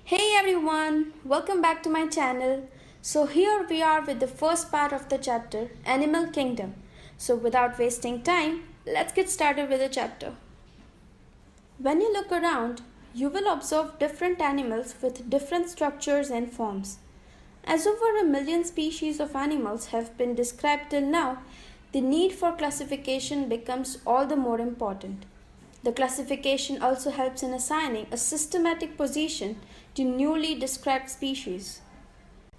Hey everyone, welcome back to my channel. So here we are with the first part of the chapter, Animal Kingdom. So without wasting time, let's get started with the chapter. When you look around, you will observe different animals with different structures and forms. As over a million species of animals have been described till now, the need for classification becomes all the more important. The classification also helps in assigning a systematic position to newly described species.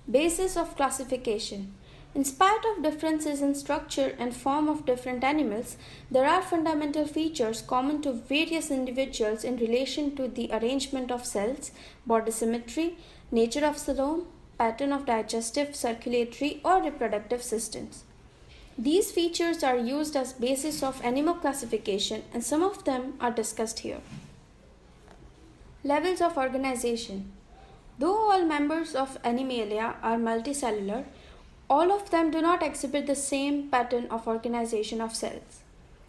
Basis of classification. In spite of differences in structure and form of different animals, there are fundamental features common to various individuals in relation to the arrangement of cells, body symmetry, nature of cellome, pattern of digestive, circulatory, or reproductive systems. These features are used as basis of animal classification and some of them are discussed here. Levels of organization. Though all members of Animalia are multicellular, all of them do not exhibit the same pattern of organization of cells.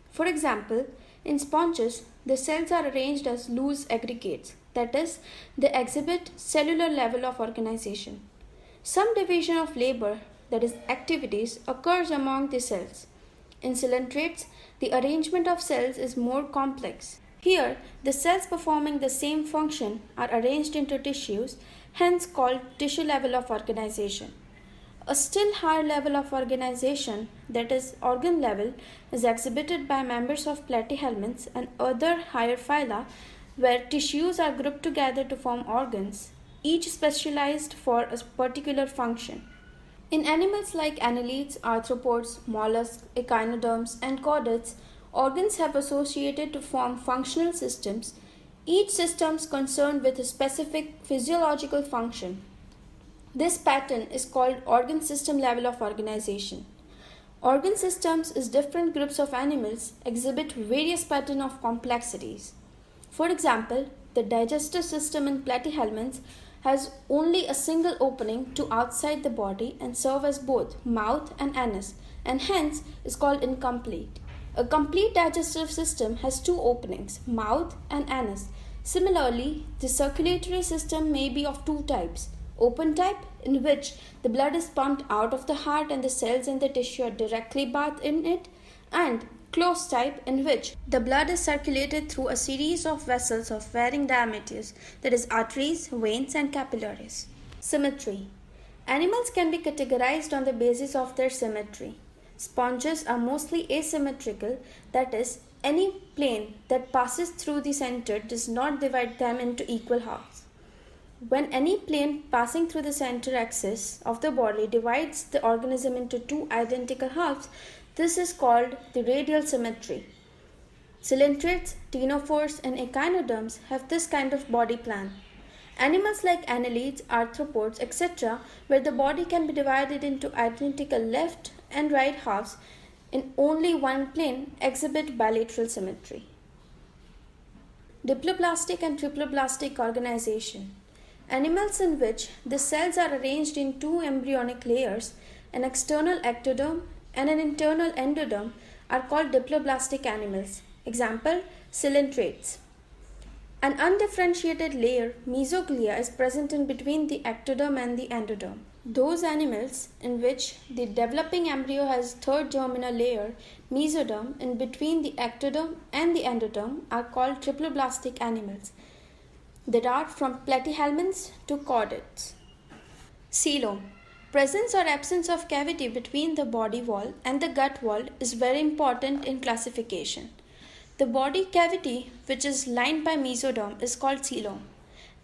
For example, in sponges, the cells are arranged as loose aggregates, that is, they exhibit cellular level of organization. Some division of labor, that is, activities, occurs among the cells. In coelentrates, the arrangement of cells is more complex. Here, the cells performing the same function are arranged into tissues, hence called tissue level of organization. A still higher level of organization, that is, organ level, is exhibited by members of platyhelminths and other higher phyla, where tissues are grouped together to form organs, each specialized for a particular function. In animals like annelids, arthropods, mollusks, echinoderms, and chordates, organs have associated to form functional systems, each system concerned with a specific physiological function. This pattern is called organ system level of organization. Organ systems is different groups of animals exhibit various pattern of complexities. For example, the digestive system in platyhelminths has only a single opening to outside the body and serve as both mouth and anus, and hence is called incomplete. A complete digestive system has two openings, mouth and anus. Similarly, the circulatory system may be of two types. Open type, in which the blood is pumped out of the heart and the cells in the tissue are directly bathed in it, and closed type, in which the blood is circulated through a series of vessels of varying diameters, that is, arteries, veins, and capillaries. Symmetry. Animals can be categorized on the basis of their symmetry. Sponges are mostly asymmetrical, that is, any plane that passes through the center does not divide them into equal halves. When any plane passing through the center axis of the body divides the organism into two identical halves, this is called the radial symmetry. Coelentrates, ctenophores, and echinoderms have this kind of body plan. Animals like annelids, arthropods, etc., where the body can be divided into identical left and right halves in only one plane, exhibit bilateral symmetry. Diploblastic and triploblastic organization. Animals in which the cells are arranged in two embryonic layers, an external ectoderm and an internal endoderm, are called diploblastic animals. Example, coelentrates. An undifferentiated layer, mesoglia, is present in between the ectoderm and the endoderm. Those animals in which the developing embryo has third germinal layer, mesoderm, in between the ectoderm and the endoderm are called triploblastic animals. That are from platyhelminths to chordates. Coelom. Presence or absence of cavity between the body wall and the gut wall is very important in classification. The body cavity, which is lined by mesoderm, is called coelom.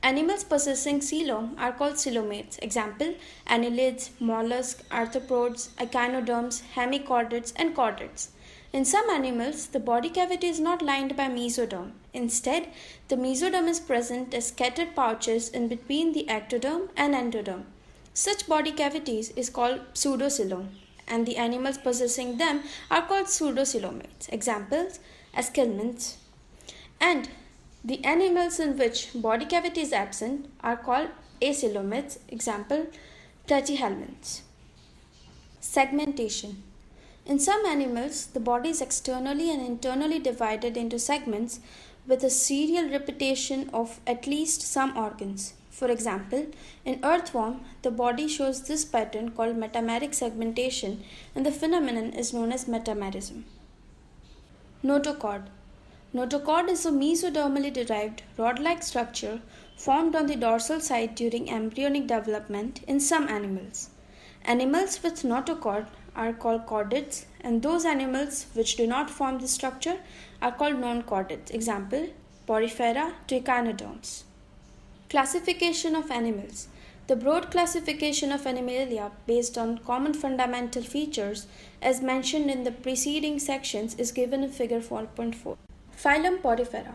Animals possessing coelom are called coelomates. Example, annelids, mollusks, arthropods, echinoderms, hemichordates, and chordates. In some animals, the body cavity is not lined by mesoderm. Instead, the mesoderm is present as scattered pouches in between the ectoderm and endoderm. Such body cavities is called pseudocoelom, and the animals possessing them are called pseudocoelomates. Examples, escarpments. And the animals in which body cavity is absent are called acoelomates. Example, platyhelminths. Segmentation. In some animals, the body is externally and internally divided into segments with a serial repetition of at least some organs. For example, in earthworm, the body shows this pattern called metameric segmentation, and the phenomenon is known as metamerism. Notochord. Notochord is a mesodermally derived rod-like structure formed on the dorsal side during embryonic development in some animals. Animals with notochord are called chordids, and those animals which do not form this structure are called non-chordids. Example, Porifera to echinoderms. Classification of animals. The broad classification of Animalia based on common fundamental features as mentioned in the preceding sections is given in figure 4.4. Phylum Porifera.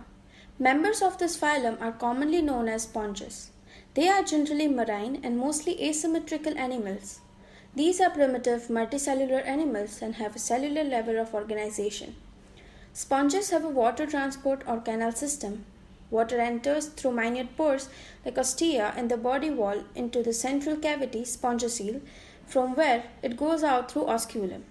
Members of this phylum are commonly known as sponges. They are generally marine and mostly asymmetrical animals. These are primitive multicellular animals and have a cellular level of organization. Sponges have a water transport or canal system. Water enters through minute pores like ostia in the body wall into the central cavity spongiocele, from where it goes out through osculum.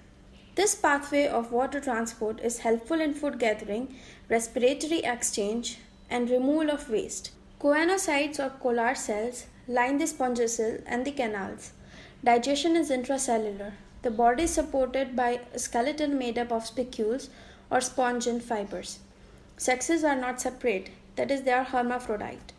This pathway of water transport is helpful in food gathering, respiratory exchange, and removal of waste. Choanocytes or collar cells line the spongiocele and the canals. Digestion is intracellular. The body is supported by a skeleton made up of spicules or spongin fibers. Sexes are not separate, that is, they are hermaphrodite.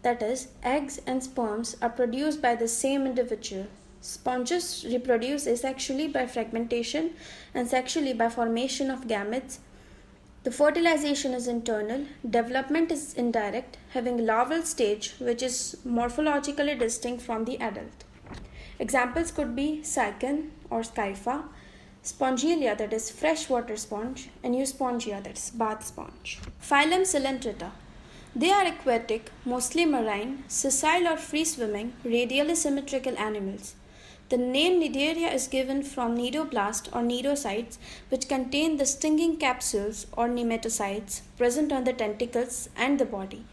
That is, eggs and sperms are produced by the same individual. Sponges reproduce asexually by fragmentation and sexually by formation of gametes. The fertilization is internal, development is indirect, having a larval stage which is morphologically distinct from the adult. Examples could be Cycon or Scypha, Spongilia, that is freshwater sponge, and Euspongia, that is bath sponge. Phylum Coelenterata. They are aquatic, mostly marine, sessile or free-swimming, radially symmetrical animals. The name Cnidaria is given from cnidoblast or cnidocytes, which contain the stinging capsules or nematocytes present on the tentacles and the body.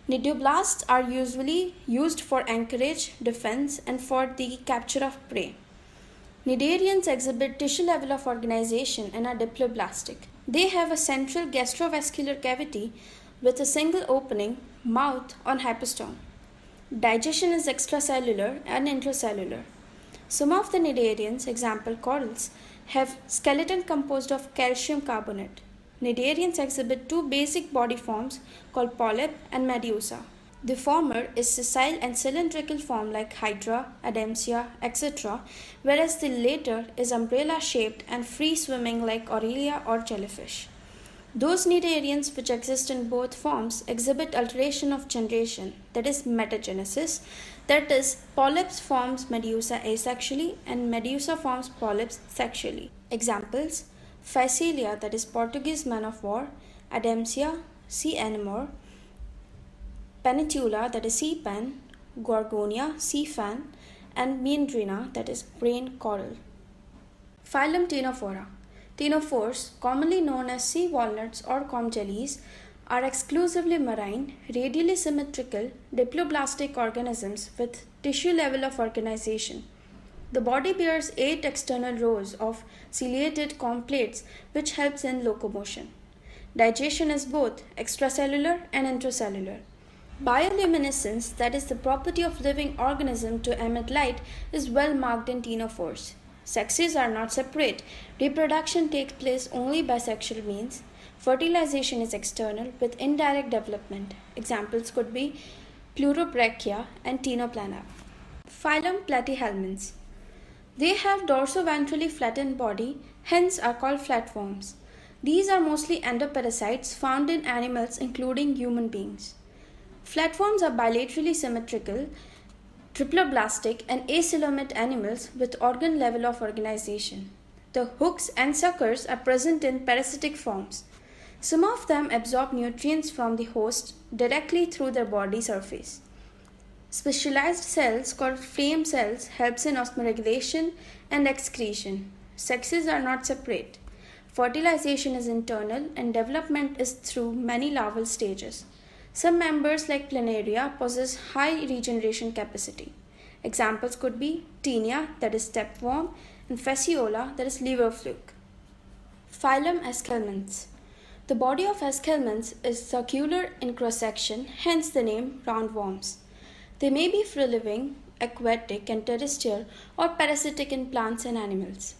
Cnidoblasts are usually used for anchorage, defense, and for the capture of prey. Cnidarians exhibit tissue level of organization and are diploblastic. They have a central gastrovascular cavity with a single opening, mouth, on hypostome. Digestion is extracellular and intracellular. Some of the cnidarians, example corals, have skeleton composed of calcium carbonate. Cnidarians exhibit two basic body forms called polyp and medusa. The former is sessile and cylindrical form like hydra, adamsia, etc., whereas the latter is umbrella shaped and free swimming like aurelia or jellyfish. Those cnidarians which exist in both forms exhibit alteration of generation, that is metagenesis, that is, polyps forms medusa asexually and medusa forms polyps sexually. Examples, Physalia, that is Portuguese man of war, Adamsia, sea anemone, Penitula, that is sea pen, Gorgonia, sea fan, and Meandrina, that is brain coral. Phylum Ctenophora. Ctenophores, commonly known as sea walnuts or comb jellies, are exclusively marine, radially symmetrical, diploblastic organisms with tissue level of organization. The body bears 8 external rows of ciliated comb plates which helps in locomotion. Digestion is both extracellular and intracellular. Bioluminescence, that is the property of living organism to emit light, is well marked in ctenophores. Sexes are not separate. Reproduction takes place only by sexual means. Fertilization is external with indirect development. Examples could be Pleurobrachia and Ctenoplana. Phylum Platyhelminths. They have dorsoventrally flattened body, hence are called flatworms. These are mostly endoparasites found in animals including human beings. Flatworms are bilaterally symmetrical, triploblastic and acoelomate animals with organ level of organization. The hooks and suckers are present in parasitic forms. Some of them absorb nutrients from the host directly through their body surface. Specialized cells called flame cells helps in osmoregulation and excretion. Sexes are not separate. Fertilization is internal and development is through many larval stages. Some members like Planaria possess high regeneration capacity. Examples could be Taenia, that is stepworm, and Fasciola, that is liver fluke. Phylum Aschelminths. The body of Aschelminths is circular in cross-section, hence the name roundworms. They may be free living, aquatic and terrestrial, or parasitic in plants and animals.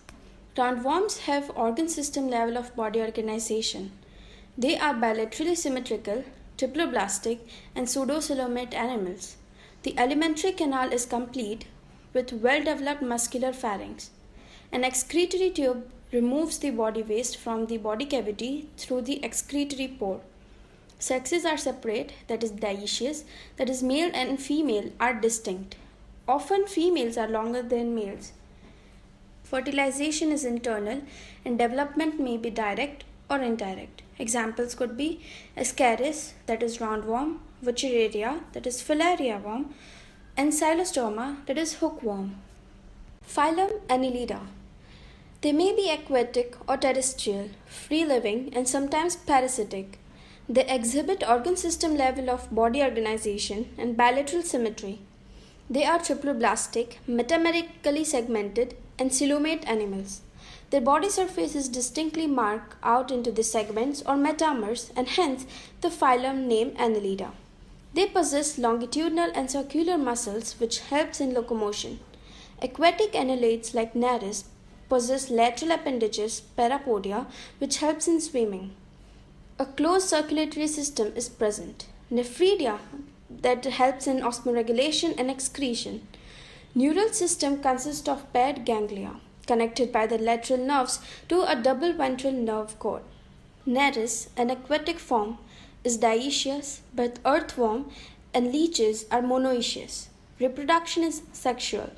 Roundworms have organ system level of body organization. They are bilaterally symmetrical, triploblastic, and pseudocoelomate animals. The alimentary canal is complete with well developed muscular pharynx. An excretory tube removes the body waste from the body cavity through the excretory pore. Sexes are separate, that is dioecious, that is male and female are distinct. Often females are longer than males. Fertilization is internal and development may be direct or indirect. Examples could be Ascaris, that is roundworm, Wuchereria, that is filaria worm, and Xylostoma, that is hookworm. Phylum Annelida. They may be aquatic or terrestrial, free living, and sometimes parasitic. They exhibit organ system level of body organization and bilateral symmetry. They are triploblastic, metamerically segmented, and coelomate animals. Their body surface is distinctly marked out into the segments or metamers, and hence the phylum name Annelida. They possess longitudinal and circular muscles which helps in locomotion. Aquatic annelids like Nereis possess lateral appendages, parapodia, which helps in swimming. A closed circulatory system is present. Nephridia that helps in osmoregulation and excretion. Neural system consists of paired ganglia connected by the lateral nerves to a double ventral nerve cord. Nereis, an aquatic form, is dioecious, but earthworm and leeches are monoecious. Reproduction is sexual.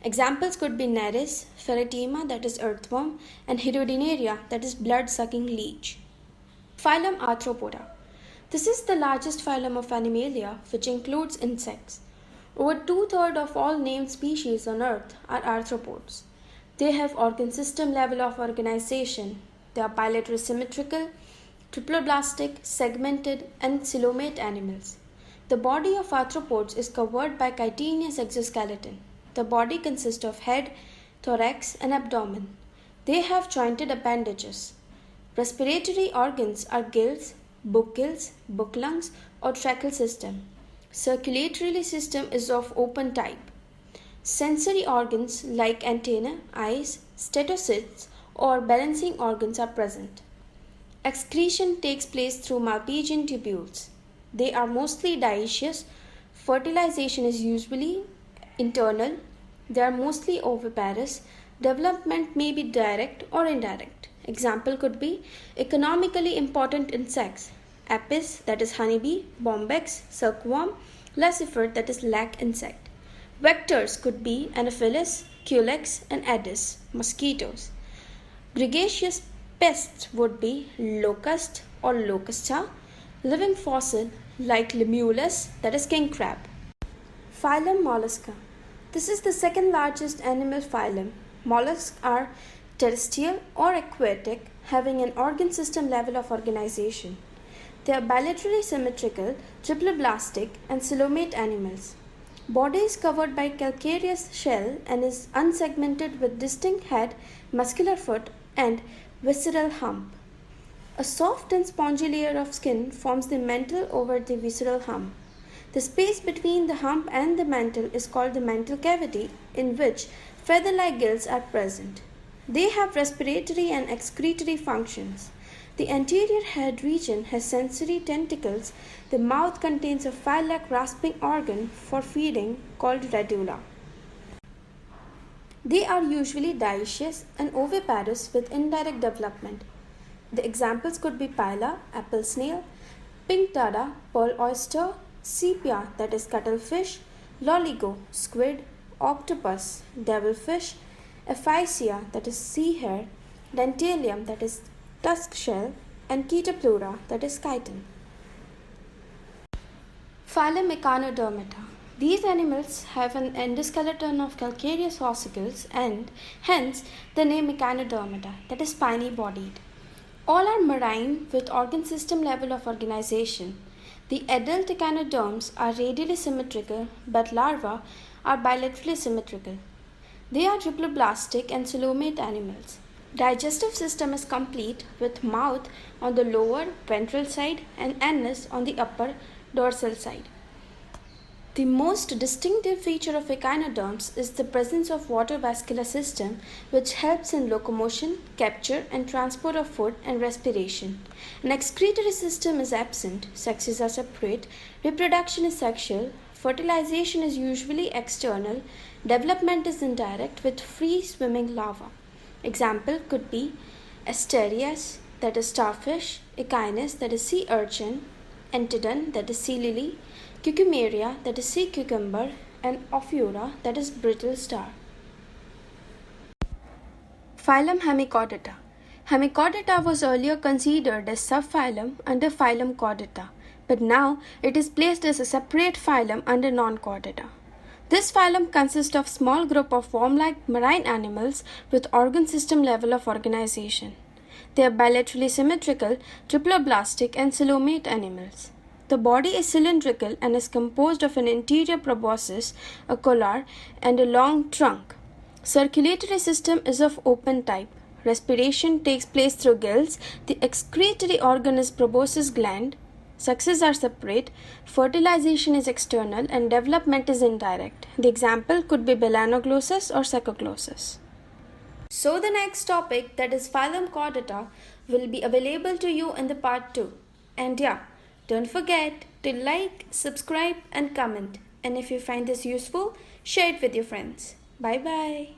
Examples could be Nereis, Ferretima, that is earthworm, and Hirudinaria, that is blood-sucking leech. Phylum Arthropoda. This is the largest phylum of Animalia, which includes insects. Over 2/3 of all named species on Earth are arthropods. They have organ system level of organization. They are bilateral symmetrical, triploblastic, segmented, and coelomate animals. The body of arthropods is covered by chitinous exoskeleton. The body consists of head, thorax, and abdomen. They have jointed appendages. Respiratory organs are gills, book lungs, or tracheal system. Circulatory system is of open type. Sensory organs like antennae, eyes, stetocysts, or balancing organs are present. Excretion takes place through Malpighian tubules. They are mostly dioecious. Fertilization is usually internal. They are mostly oviparous. Development may be direct or indirect. Example could be economically important insects: Apis, that is honeybee, Bombyx, silkworm, Lucifer, that is lac insect. Vectors could be Anopheles, Culex, and Aedes, mosquitoes. Gregarious pests would be locust or locusta, living fossil like Limulus, that is king crab. Phylum Mollusca. This is the second largest animal phylum. Mollusks are terrestrial or aquatic, having an organ system level of organization. They are bilaterally symmetrical, triploblastic, and coelomate animals. Body is covered by calcareous shell and is unsegmented with distinct head, muscular foot, and visceral hump. A soft and spongy layer of skin forms the mantle over the visceral hump. The space between the hump and the mantle is called the mantle cavity, in which feather-like gills are present. They have respiratory and excretory functions. The anterior head region has sensory tentacles. The mouth contains a file-like rasping organ for feeding called radula. They are usually dioecious and oviparous with indirect development. The examples could be Pila, apple snail, pink dada, pearl oyster, sepia, that is cuttlefish, loligo, squid, octopus, devilfish, Aphysia, that is sea hare, Dentalium, that is tusk shell, and Chaetopleura, that is chitin. Phylum Echinodermata. These animals have an endoskeleton of calcareous ossicles and hence the name Echinodermata, that is spiny bodied. All are marine with organ system level of organization. The adult echinoderms are radially symmetrical, but larvae are bilaterally symmetrical. They are triploblastic and coelomate animals. Digestive system is complete with mouth on the lower ventral side and anus on the upper dorsal side. The most distinctive feature of echinoderms is the presence of water vascular system which helps in locomotion, capture and transport of food and respiration. An excretory system is absent, sexes are separate, reproduction is sexual, fertilization is usually external, development is indirect with free swimming larvae. Example could be Asterias, that is starfish, Echinus, that is sea urchin, Antedon, that is sea lily, Cucumeria, that is sea cucumber, and Ophiura, that is brittle star. Phylum Hemichordata. Hemichordata was earlier considered as subphylum under phylum Chordata, but now it is placed as a separate phylum under non-Chordata. This phylum consists of small group of worm-like marine animals with organ system level of organization. They are bilaterally symmetrical, triploblastic and coelomate animals. The body is cylindrical and is composed of an interior proboscis, a collar, and a long trunk. Circulatory system is of open type. Respiration takes place through gills. The excretory organ is proboscis gland. Sexes are separate. Fertilization is external and development is indirect. The example could be Belanoglossus or Saccoglossus. So the next topic, that is phylum Chordata, will be available to you in the part 2. And yeah, don't forget to like, subscribe and comment. And if you find this useful, share it with your friends. Bye bye.